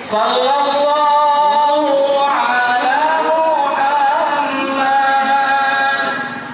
Sallallahu ala Muhammad.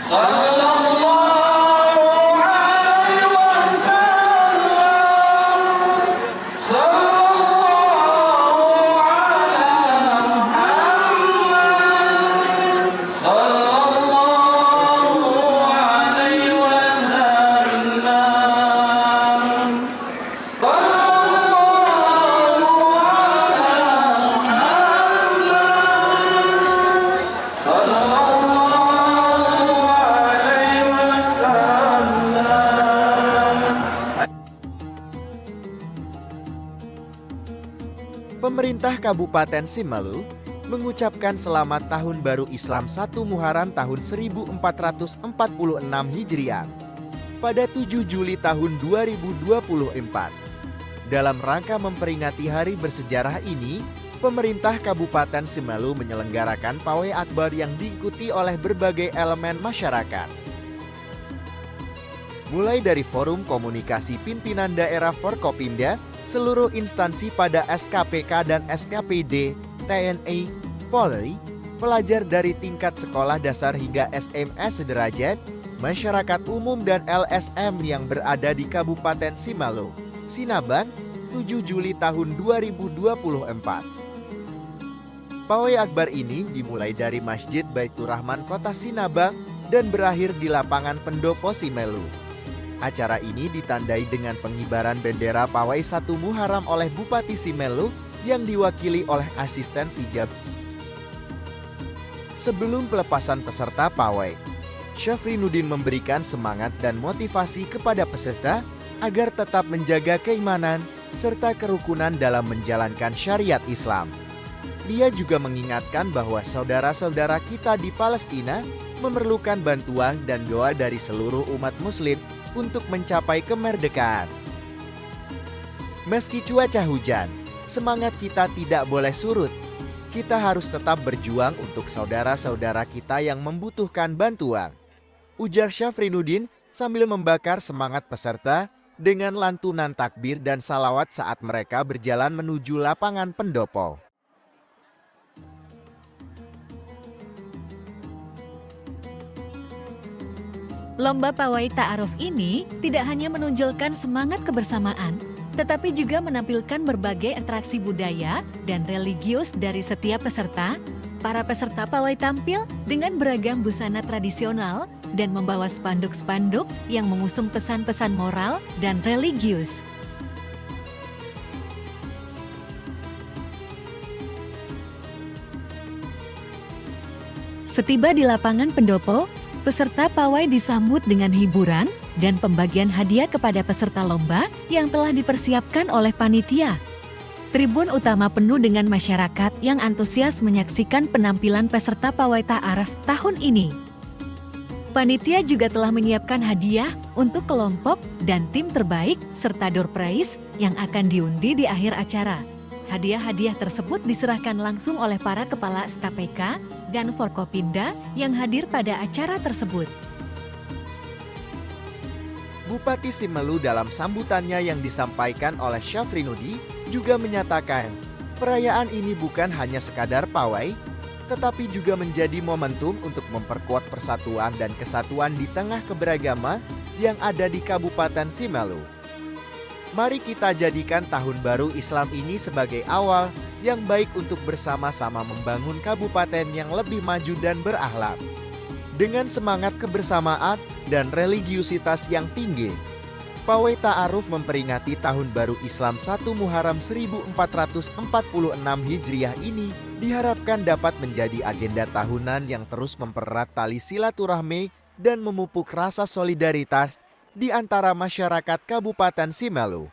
Sallallahu alaihi wasallam. Sallallahu ala Muhammad. Sallallahu alaihi wasallam. Pemerintah Kabupaten Simeulu mengucapkan selamat Tahun Baru Islam 1 Muharram tahun 1446 Hijriah pada 7 Juli tahun 2024. Dalam rangka memperingati hari bersejarah ini, pemerintah Kabupaten Simeulu menyelenggarakan pawai akbar yang diikuti oleh berbagai elemen masyarakat. Mulai dari forum komunikasi pimpinan daerah Forkopimda, seluruh instansi pada SKPK dan SKPD, TNI, Polri, pelajar dari tingkat sekolah dasar hingga SMA sederajat, masyarakat umum dan LSM yang berada di Kabupaten Simeulu, Sinabang, 7 Juli tahun 2024. Pawai akbar ini dimulai dari Masjid Baitur Rahman Kota Sinabang dan berakhir di lapangan Pendopo Simeulu. Acara ini ditandai dengan pengibaran bendera pawai 1 Muharram oleh Bupati Simeulu yang diwakili oleh asisten 3. Sebelum pelepasan peserta pawai, Syafrinuddin memberikan semangat dan motivasi kepada peserta agar tetap menjaga keimanan serta kerukunan dalam menjalankan syariat Islam. Dia juga mengingatkan bahwa saudara-saudara kita di Palestina memerlukan bantuan dan doa dari seluruh umat muslim untuk mencapai kemerdekaan. Meski cuaca hujan, semangat kita tidak boleh surut. Kita harus tetap berjuang untuk saudara-saudara kita yang membutuhkan bantuan, ujar Syafrinuddin sambil membakar semangat peserta dengan lantunan takbir dan salawat saat mereka berjalan menuju lapangan pendopo. Lomba pawai ta'aruf ini tidak hanya menonjolkan semangat kebersamaan, tetapi juga menampilkan berbagai atraksi budaya dan religius dari setiap peserta. Para peserta pawai tampil dengan beragam busana tradisional dan membawa spanduk-spanduk yang mengusung pesan-pesan moral dan religius. Setiba di lapangan pendopo, peserta pawai disambut dengan hiburan dan pembagian hadiah kepada peserta lomba yang telah dipersiapkan oleh panitia. Tribun utama penuh dengan masyarakat yang antusias menyaksikan penampilan peserta pawai ta'aruf tahun ini. Panitia juga telah menyiapkan hadiah untuk kelompok dan tim terbaik serta door prize yang akan diundi di akhir acara. Hadiah-hadiah tersebut diserahkan langsung oleh para kepala SKPK dan Forkopimda yang hadir pada acara tersebut. Bupati Simeulu dalam sambutannya yang disampaikan oleh Syafrinuddin juga menyatakan, perayaan ini bukan hanya sekadar pawai, tetapi juga menjadi momentum untuk memperkuat persatuan dan kesatuan di tengah keberagaman yang ada di Kabupaten Simeulu. Mari kita jadikan Tahun Baru Islam ini sebagai awal yang baik untuk bersama-sama membangun kabupaten yang lebih maju dan berakhlak. Dengan semangat kebersamaan dan religiusitas yang tinggi, pawai ta'aruf memperingati Tahun Baru Islam 1 Muharram 1446 Hijriah ini diharapkan dapat menjadi agenda tahunan yang terus mempererat tali silaturahmi dan memupuk rasa solidaritas di antara masyarakat Kabupaten Simeulu.